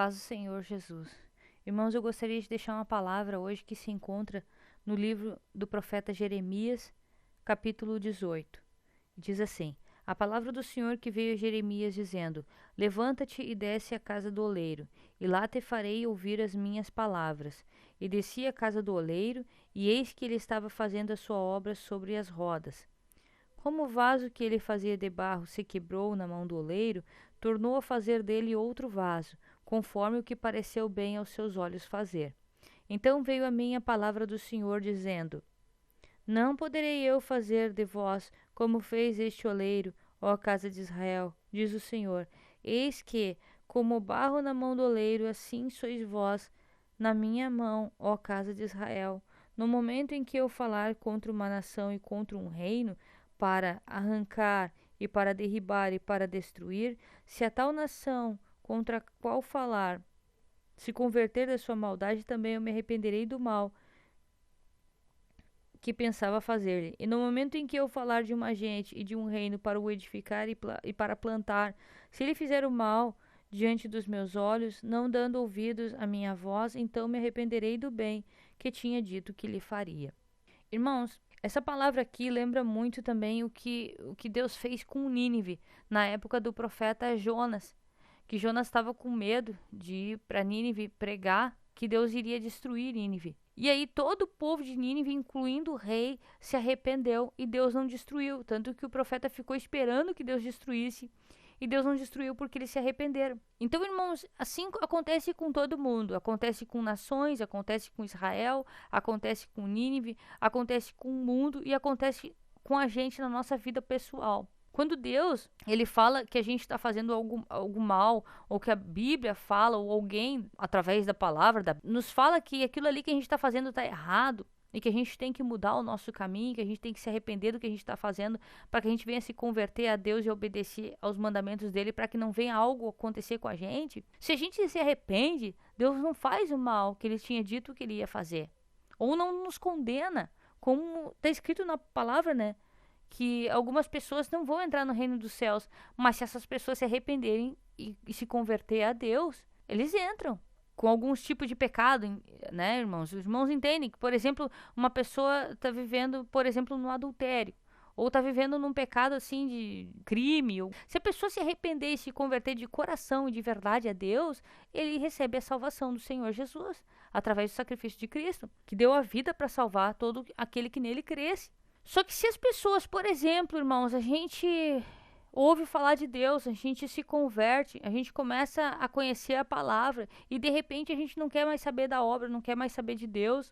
Paz do Senhor Jesus. Irmãos, eu gostaria de deixar uma palavra hoje que se encontra no livro do profeta Jeremias, capítulo 18. Diz assim: a palavra do Senhor que veio a Jeremias dizendo: levanta-te e desce à casa do oleiro, e lá te farei ouvir as minhas palavras. E desci à casa do oleiro, e eis que ele estava fazendo a sua obra sobre as rodas. Como o vaso que ele fazia de barro se quebrou na mão do oleiro, tornou a fazer dele outro vaso, conforme o que pareceu bem aos seus olhos fazer. Então veio a mim a palavra do Senhor, dizendo: não poderei eu fazer de vós como fez este oleiro, ó casa de Israel, diz o Senhor. Eis que, como o barro na mão do oleiro, assim sois vós na minha mão, ó casa de Israel. No momento em que eu falar contra uma nação e contra um reino, para arrancar e para derribar e para destruir, se a tal nação contra a qual falar se converter da sua maldade, também eu me arrependerei do mal que pensava fazer-lhe. E no momento em que eu falar de uma gente e de um reino para o edificar e para plantar, se ele fizer o mal diante dos meus olhos, não dando ouvidos à minha voz, então me arrependerei do bem que tinha dito que lhe faria. Irmãos, essa palavra aqui lembra muito também o que Deus fez com Nínive, na época do profeta Jonas, que Jonas estava com medo de ir para Nínive pregar que Deus iria destruir Nínive. E aí todo o povo de Nínive, incluindo o rei, se arrependeu e Deus não destruiu. Tanto que o profeta ficou esperando que Deus destruísse e Deus não destruiu porque eles se arrependeram. Então, irmãos, assim acontece com todo mundo. Acontece com nações, acontece com Israel, acontece com Nínive, acontece com o mundo e acontece com a gente na nossa vida pessoal. Quando Deus, ele fala que a gente está fazendo algo mal, ou que a Bíblia fala, ou alguém, através da palavra, nos fala que aquilo ali que a gente está fazendo está errado, e que a gente tem que mudar o nosso caminho, que a gente tem que se arrepender do que a gente está fazendo, para que a gente venha se converter a Deus e obedecer aos mandamentos dele, para que não venha algo acontecer com a gente. Se a gente se arrepende, Deus não faz o mal que ele tinha dito que ele ia fazer, ou não nos condena, como está escrito na palavra, né? Que algumas pessoas não vão entrar no reino dos céus, mas se essas pessoas se arrependerem e se converter a Deus, eles entram com alguns tipos de pecado, né, irmãos? Os irmãos entendem que, por exemplo, uma pessoa está vivendo, por exemplo, no adultério, ou está vivendo num pecado assim de crime. Se a pessoa se arrepender e se converter de coração e de verdade a Deus, ele recebe a salvação do Senhor Jesus, através do sacrifício de Cristo, que deu a vida para salvar todo aquele que nele cresce. Só que se as pessoas, por exemplo, irmãos, a gente ouve falar de Deus, a gente se converte, a gente começa a conhecer a palavra e de repente a gente não quer mais saber da obra, não quer mais saber de Deus,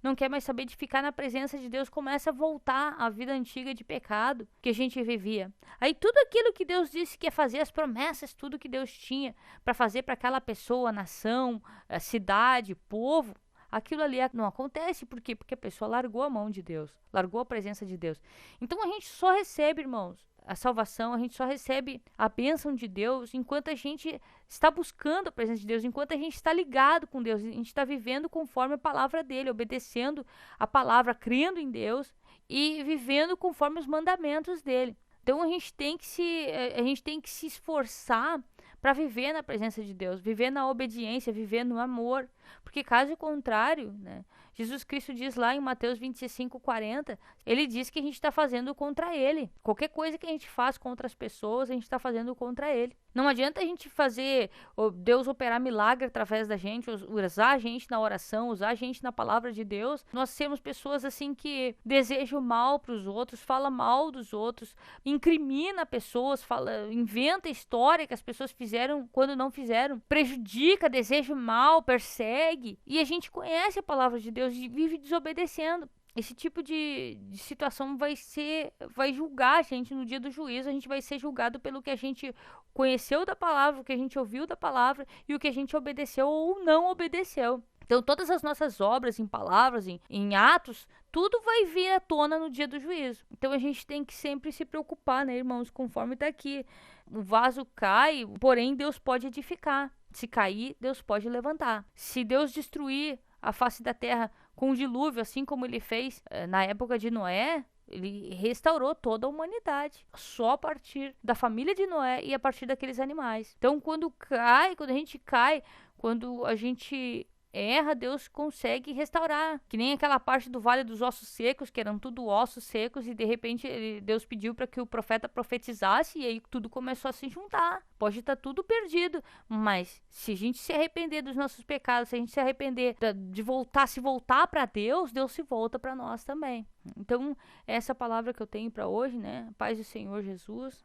não quer mais saber de ficar na presença de Deus, começa a voltar à vida antiga de pecado que a gente vivia. Aí tudo aquilo que Deus disse que ia fazer, as promessas, tudo que Deus tinha para fazer para aquela pessoa, nação, cidade, povo, aquilo ali não acontece. Por quê? Porque a pessoa largou a mão de Deus, largou a presença de Deus. Então a gente só recebe, irmãos, a salvação, a gente só recebe a bênção de Deus enquanto a gente está buscando a presença de Deus, enquanto a gente está ligado com Deus, a gente está vivendo conforme a palavra dele, obedecendo a palavra, crendo em Deus e vivendo conforme os mandamentos dele. Então a gente tem que se esforçar para viver na presença de Deus, viver na obediência, viver no amor. Porque caso contrário, né, Jesus Cristo diz lá em Mateus 25:40, ele diz que a gente está fazendo contra ele. Qualquer coisa que a gente faz contra as pessoas, a gente está fazendo contra ele. Não adianta a gente fazer Deus operar milagre através da gente, usar a gente na oração, usar a gente na palavra de Deus. Nós sermos pessoas assim que desejam mal para os outros, fala mal dos outros, incrimina pessoas, inventa história que as pessoas fizeram quando não fizeram, prejudica, deseja mal, persegue. E a gente conhece a palavra de Deus e vive desobedecendo. Esse tipo de situação vai julgar a gente no dia do juízo. A gente vai ser julgado pelo que a gente conheceu da palavra, o que a gente ouviu da palavra e o que a gente obedeceu ou não obedeceu. Então todas as nossas obras, em palavras, em atos, tudo vai vir à tona no dia do juízo. Então a gente tem que sempre se preocupar, né, irmãos? Conforme está aqui, o vaso cai, porém Deus pode edificar. Se cair, Deus pode levantar. Se Deus destruir a face da terra com o dilúvio, assim como ele fez na época de Noé, Ele restaurou toda a humanidade, só a partir da família de Noé e a partir daqueles animais. Então, quando a gente cai, quando a gente erra, Deus consegue restaurar. Que nem aquela parte do Vale dos Ossos Secos, que eram tudo ossos secos, e de repente Deus pediu para que o profeta profetizasse, e aí tudo começou a se juntar. Pode estar tudo perdido, mas se a gente se arrepender dos nossos pecados, se a gente se arrepender de se voltar para Deus, Deus se volta para nós também. Então, essa palavra que eu tenho para hoje, né? Paz do Senhor Jesus.